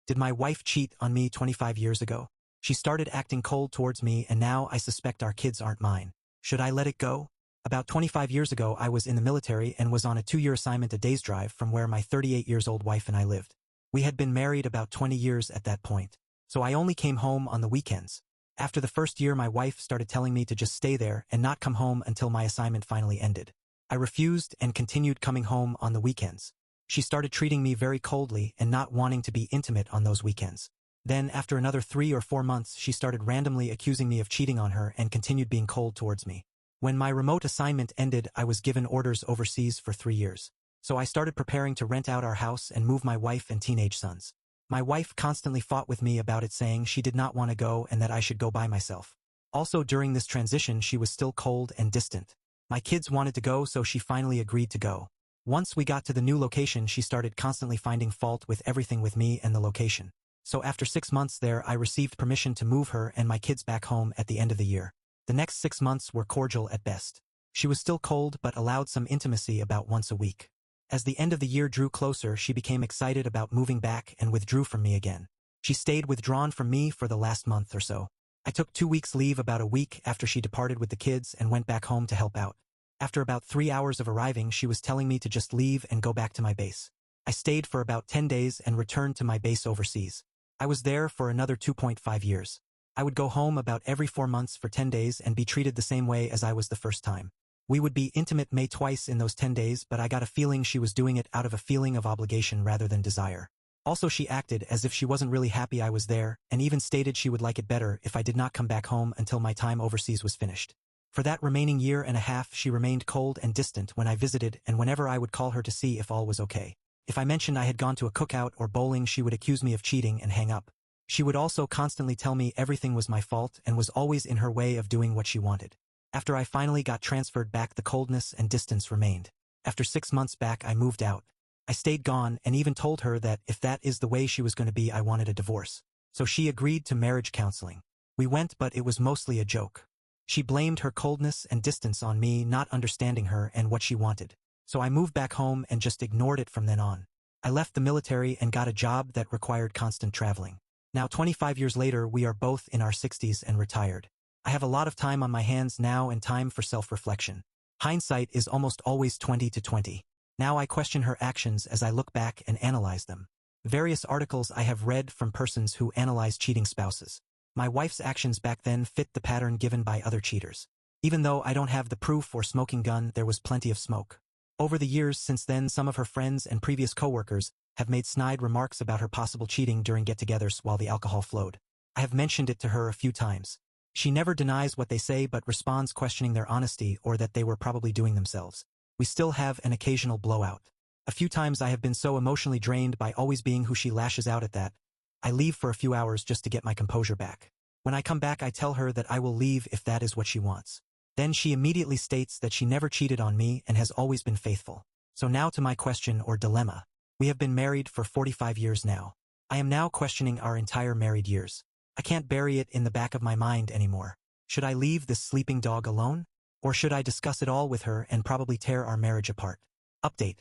Did my wife cheat on me 25 years ago? She started acting cold towards me and now I suspect our kids aren't mine. Should I let it go? About 25 years ago I was in the military and was on a 2-year assignment a day's drive from where my 38-years-old wife and I lived. We had been married about 20 years at that point, so I only came home on the weekends. After the first year my wife started telling me to just stay there and not come home until my assignment finally ended. I refused and continued coming home on the weekends. She started treating me very coldly and not wanting to be intimate on those weekends. Then, after another 3 or 4 months, she started randomly accusing me of cheating on her and continued being cold towards me. When my remote assignment ended, I was given orders overseas for 3 years. So I started preparing to rent out our house and move my wife and teenage sons. My wife constantly fought with me about it, saying she did not want to go and that I should go by myself. Also, during this transition, she was still cold and distant. My kids wanted to go, so she finally agreed to go. Once we got to the new location, she started constantly finding fault with everything with me and the location. So after 6 months there, I received permission to move her and my kids back home at the end of the year. The next 6 months were cordial at best. She was still cold but allowed some intimacy about once a week. As the end of the year drew closer, she became excited about moving back and withdrew from me again. She stayed withdrawn from me for the last month or so. I took 2 weeks leave about a week after she departed with the kids and went back home to help out. After about 3 hours of arriving, she was telling me to just leave and go back to my base. I stayed for about 10 days and returned to my base overseas. I was there for another 2.5 years. I would go home about every 4 months for 10 days and be treated the same way as I was the first time. We would be intimate maybe twice in those 10 days, but I got a feeling she was doing it out of a feeling of obligation rather than desire. Also, she acted as if she wasn't really happy I was there, and even stated she would like it better if I did not come back home until my time overseas was finished. For that remaining year and a half, she remained cold and distant when I visited, and whenever I would call her to see if all was okay. If I mentioned I had gone to a cookout or bowling, she would accuse me of cheating and hang up. She would also constantly tell me everything was my fault and was always in her way of doing what she wanted. After I finally got transferred back, the coldness and distance remained. After 6 months back, I moved out. I stayed gone and even told her that if that is the way she was going to be, I wanted a divorce. So she agreed to marriage counseling. We went, but it was mostly a joke. She blamed her coldness and distance on me not understanding her and what she wanted. So I moved back home and just ignored it from then on. I left the military and got a job that required constant traveling. Now 25 years later, we are both in our 60s and retired. I have a lot of time on my hands now and time for self-reflection. Hindsight is almost always 20/20. Now I question her actions as I look back and analyze them. Various articles I have read from persons who analyze cheating spouses. My wife's actions back then fit the pattern given by other cheaters. Even though I don't have the proof or smoking gun, there was plenty of smoke. Over the years since then, some of her friends and previous co-workers have made snide remarks about her possible cheating during get-togethers while the alcohol flowed. I have mentioned it to her a few times. She never denies what they say but responds questioning their honesty or that they were probably doing themselves. We still have an occasional blowout. A few times I have been so emotionally drained by always being who she lashes out at that I leave for a few hours just to get my composure back. When I come back, I tell her that I will leave if that is what she wants. Then she immediately states that she never cheated on me and has always been faithful. So now to my question or dilemma. We have been married for 45 years now. I am now questioning our entire married years. I can't bury it in the back of my mind anymore. Should I leave this sleeping dog alone? Or should I discuss it all with her and probably tear our marriage apart? Update.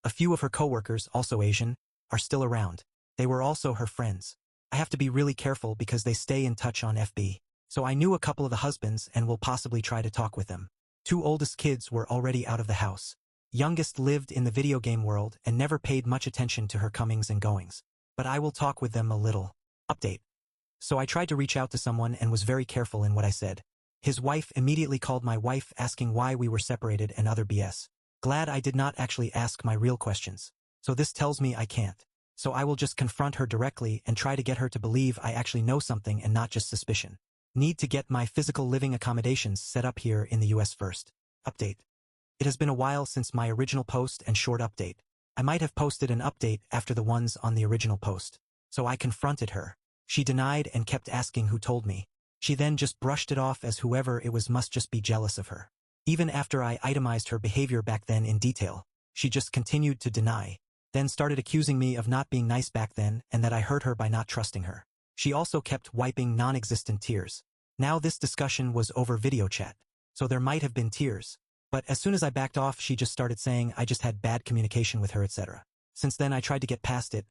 A few of her coworkers, also Asian, are still around. They were also her friends. I have to be really careful because they stay in touch on FB. So I knew a couple of the husbands and will possibly try to talk with them. 2 oldest kids were already out of the house. Youngest lived in the video game world and never paid much attention to her comings and goings. But I will talk with them a little. Update. So I tried to reach out to someone and was very careful in what I said. His wife immediately called my wife asking why we were separated and other BS. Glad I did not actually ask my real questions. So this tells me I can't. So I will just confront her directly and try to get her to believe I actually know something and not just suspicion. Need to get my physical living accommodations set up here in the US first. Update. It has been a while since my original post and short update. I might have posted an update after the ones on the original post. So I confronted her. She denied and kept asking who told me. She then just brushed it off as whoever it was must just be jealous of her. Even after I itemized her behavior back then in detail, she just continued to deny. Then started accusing me of not being nice back then and that I hurt her by not trusting her. She also kept wiping non-existent tears. Now this discussion was over video chat, so there might have been tears. But as soon as I backed off, she just started saying I just had bad communication with her, etc. Since then I tried to get past it,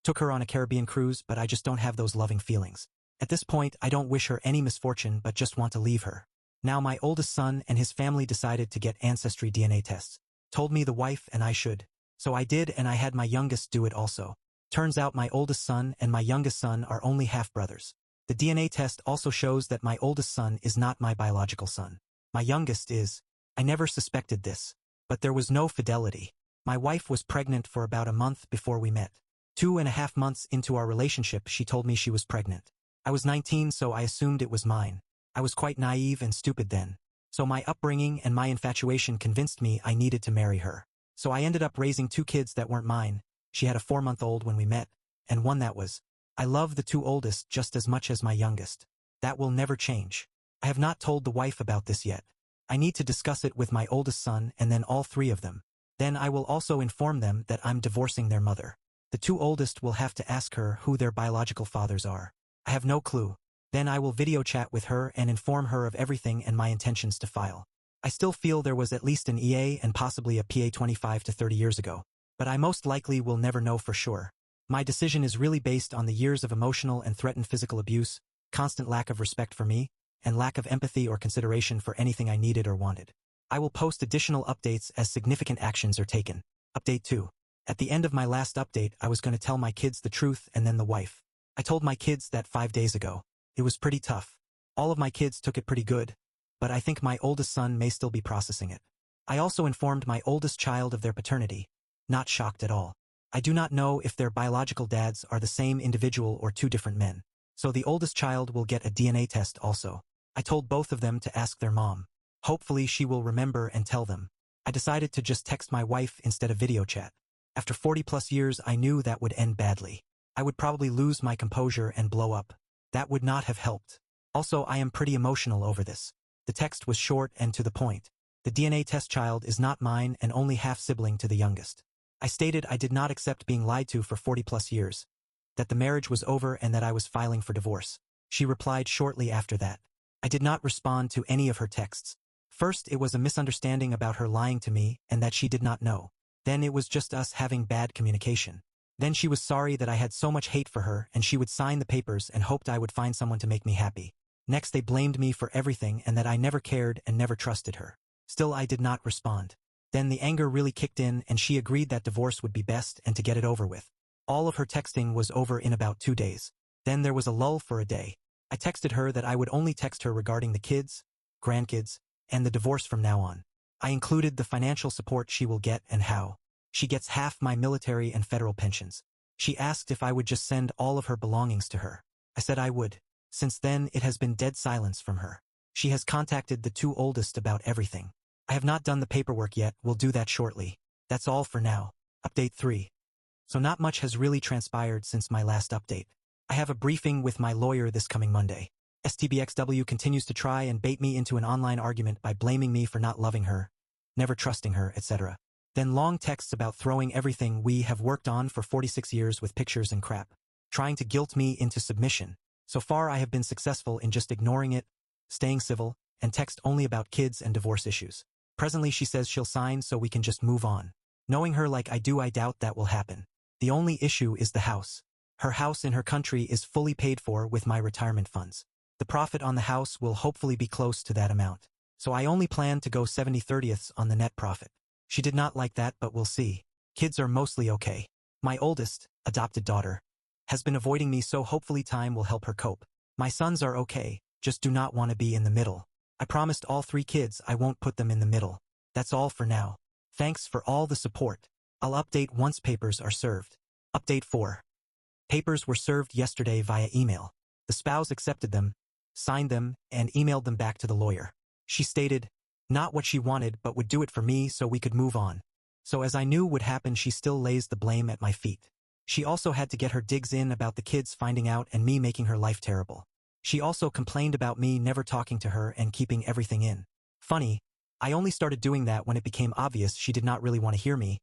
Took her on a Caribbean cruise, but I just don't have those loving feelings. At this point, I don't wish her any misfortune but just want to leave her. Now my oldest son and his family decided to get ancestry DNA tests. Told me the wife and I should. So I did, and I had my youngest do it also. Turns out my oldest son and my youngest son are only half-brothers. The DNA test also shows that my oldest son is not my biological son. My youngest is. I never suspected this. But there was no fidelity. My wife was pregnant for about a month before we met. 2.5 months into our relationship, she told me she was pregnant. I was 19, so I assumed it was mine. I was quite naive and stupid then. So my upbringing and my infatuation convinced me I needed to marry her. So I ended up raising 2 kids that weren't mine. She had a 4-month-old when we met, and one that was. I love the 2 oldest just as much as my youngest. That will never change. I have not told the wife about this yet. I need to discuss it with my oldest son and then all 3 of them. Then I will also inform them that I'm divorcing their mother. The 2 oldest will have to ask her who their biological fathers are. I have no clue. Then I will video chat with her and inform her of everything and my intentions to file. I still feel there was at least an EA and possibly a PA 25 to 30 years ago. But I most likely will never know for sure. My decision is really based on the years of emotional and threatened physical abuse, constant lack of respect for me, and lack of empathy or consideration for anything I needed or wanted. I will post additional updates as significant actions are taken. Update 2. At the end of my last update, I was going to tell my kids the truth and then the wife. I told my kids that 5 days ago. It was pretty tough. All of my kids took it pretty good, but I think my oldest son may still be processing it. I also informed my oldest child of their paternity. Not shocked at all. I do not know if their biological dads are the same individual or 2 different men. So the oldest child will get a DNA test also. I told both of them to ask their mom. Hopefully she will remember and tell them. I decided to just text my wife instead of video chat. After 40+ years, I knew that would end badly. I would probably lose my composure and blow up. That would not have helped. Also, I am pretty emotional over this. The text was short and to the point. The DNA test child is not mine and only half-sibling to the youngest. I stated I did not accept being lied to for 40+ years. That the marriage was over and that I was filing for divorce. She replied shortly after that. I did not respond to any of her texts. First, it was a misunderstanding about her lying to me and that she did not know. Then it was just us having bad communication. Then she was sorry that I had so much hate for her and she would sign the papers and hoped I would find someone to make me happy. Next they blamed me for everything and that I never cared and never trusted her. Still I did not respond. Then the anger really kicked in and she agreed that divorce would be best and to get it over with. All of her texting was over in about 2 days. Then there was a lull for a day. I texted her that I would only text her regarding the kids, grandkids, and the divorce from now on. I included the financial support she will get and how. She gets half my military and federal pensions. She asked if I would just send all of her belongings to her. I said I would. Since then, it has been dead silence from her. She has contacted the 2 oldest about everything. I have not done the paperwork yet, we'll do that shortly. That's all for now. Update 3. So not much has really transpired since my last update. I have a briefing with my lawyer this coming Monday. STBXW continues to try and bait me into an online argument by blaming me for not loving her, never trusting her, etc. Then long texts about throwing everything we have worked on for 46 years with pictures and crap, trying to guilt me into submission. So far I have been successful in just ignoring it, staying civil, and text only about kids and divorce issues. Presently she says she'll sign so we can just move on. Knowing her like I do, I doubt that will happen. The only issue is the house. Her house in her country is fully paid for with my retirement funds. The profit on the house will hopefully be close to that amount. So I only plan to go 70/30ths on the net profit. She did not like that, but we'll see. Kids are mostly okay. My oldest, adopted daughter, has been avoiding me, so hopefully time will help her cope. My sons are okay, just do not want to be in the middle. I promised all 3 kids I won't put them in the middle. That's all for now. Thanks for all the support. I'll update once papers are served. Update 4. Papers were served yesterday via email. The spouse accepted them, signed them, and emailed them back to the lawyer. She stated, not what she wanted, but would do it for me so we could move on. So as I knew would happen, she still lays the blame at my feet. She also had to get her digs in about the kids finding out and me making her life terrible. She also complained about me never talking to her and keeping everything in. Funny, I only started doing that when it became obvious she did not really want to hear me,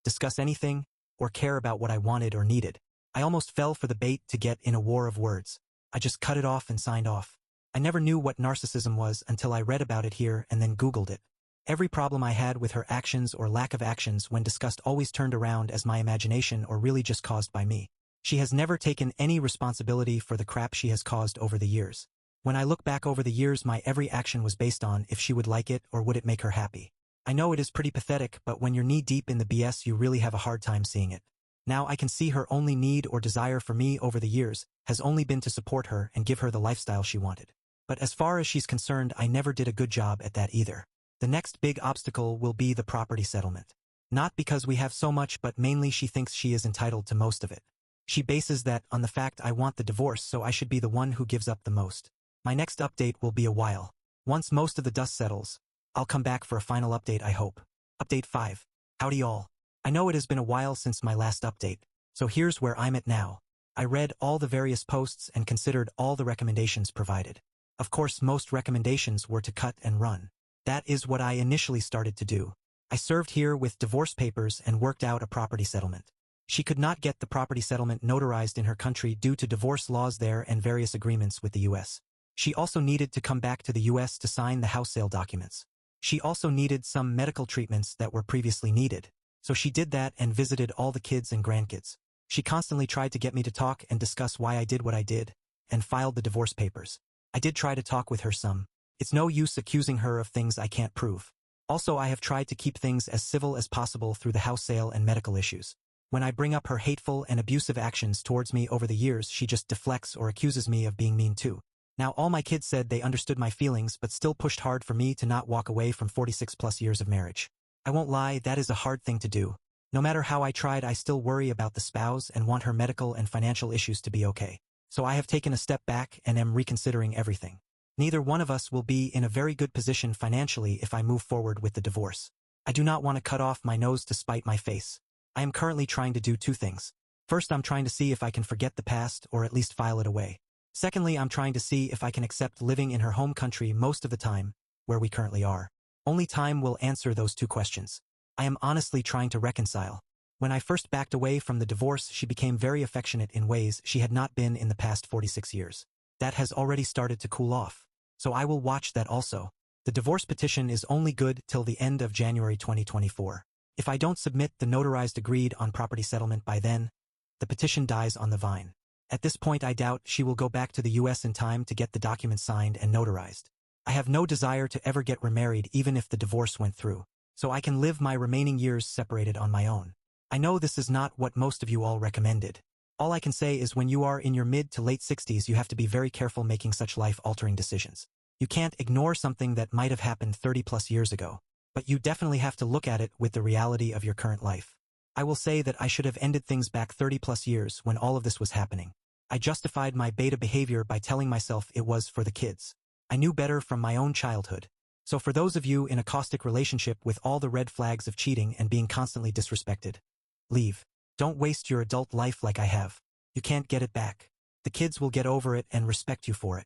discuss anything, or care about what I wanted or needed. I almost fell for the bait to get in a war of words. I just cut it off and signed off. I never knew what narcissism was until I read about it here and then Googled it. Every problem I had with her actions or lack of actions when discussed always turned around as my imagination or really just caused by me. She has never taken any responsibility for the crap she has caused over the years. When I look back over the years, my every action was based on if she would like it or would it make her happy. I know it is pretty pathetic, but when you're knee-deep in the BS, you really have a hard time seeing it. Now I can see her only need or desire for me over the years has only been to support her and give her the lifestyle she wanted. But as far as she's concerned, I never did a good job at that either. The next big obstacle will be the property settlement. Not because we have so much, but mainly she thinks she is entitled to most of it. She bases that on the fact I want the divorce, so I should be the one who gives up the most. My next update will be a while. Once most of the dust settles, I'll come back for a final update, I hope. Update 5. Howdy all. I know it has been a while since my last update, so here's where I'm at now. I read all the various posts and considered all the recommendations provided. Of course, most recommendations were to cut and run. That is what I initially started to do. I served here with divorce papers and worked out a property settlement. She could not get the property settlement notarized in her country due to divorce laws there and various agreements with the U.S. She also needed to come back to the U.S. to sign the house sale documents. She also needed some medical treatments that were previously needed. So she did that and visited all the kids and grandkids. She constantly tried to get me to talk and discuss why I did what I did, and filed the divorce papers. I did try to talk with her some. It's no use accusing her of things I can't prove. Also, I have tried to keep things as civil as possible through the house sale and medical issues. When I bring up her hateful and abusive actions towards me over the years, she just deflects or accuses me of being mean too. Now, all my kids said they understood my feelings but still pushed hard for me to not walk away from 46+ years of marriage. I won't lie, that is a hard thing to do. No matter how I tried, I still worry about the spouse and want her medical and financial issues to be okay. So I have taken a step back and am reconsidering everything. Neither one of us will be in a very good position financially if I move forward with the divorce. I do not want to cut off my nose to spite my face. I am currently trying to do two things. First, I'm trying to see if I can forget the past or at least file it away. Secondly, I'm trying to see if I can accept living in her home country most of the time, where we currently are. Only time will answer those two questions. I am honestly trying to reconcile. When I first backed away from the divorce, she became very affectionate in ways she had not been in the past 46 years. That has already started to cool off. So I will watch that also. The divorce petition is only good till the end of January 2024. If I don't submit the notarized agreed on property settlement by then, the petition dies on the vine. At this point, I doubt she will go back to the U.S. in time to get the documents signed and notarized. I have no desire to ever get remarried even if the divorce went through, so I can live my remaining years separated on my own. I know this is not what most of you all recommended. All I can say is when you are in your mid to late 60s, you have to be very careful making such life-altering decisions. You can't ignore something that might have happened 30+ years ago, but you definitely have to look at it with the reality of your current life. I will say that I should have ended things back 30+ years when all of this was happening. I justified my beta behavior by telling myself it was for the kids. I knew better from my own childhood. So for those of you in a caustic relationship with all the red flags of cheating and being constantly disrespected, leave. Don't waste your adult life like I have. You can't get it back. The kids will get over it and respect you for it.